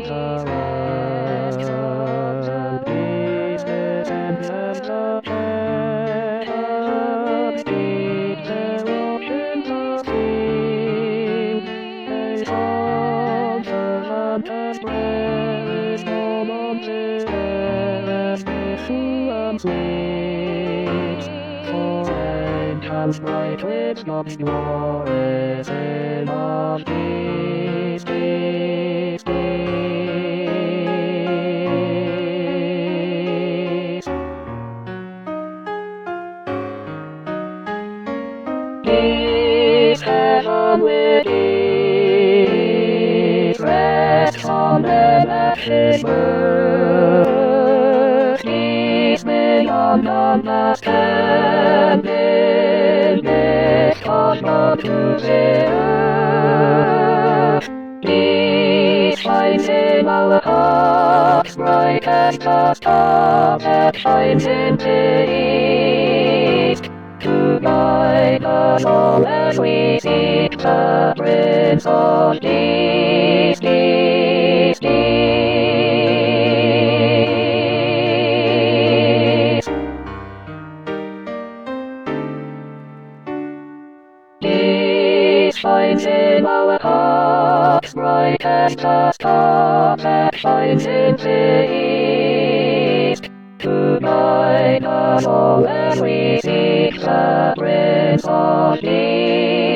direction, pieces and just a chance, deep oceans of sea, a song servant and prayer is born on this air, and this who and sweet, for angels bright with God's glory, in of peace, peace, peace. Peace, heaven with ease, rest on them ashes birth, peace beyond understanding, this cosmos to the earth. Peace shines in our hearts, bright as the star that shines in the east, to guide us all as we seek the Prince of Peace, peace, peace. Peace shines in our hearts, bright as the star that shines in the east, to guide us all as we seek the Prince of Peace.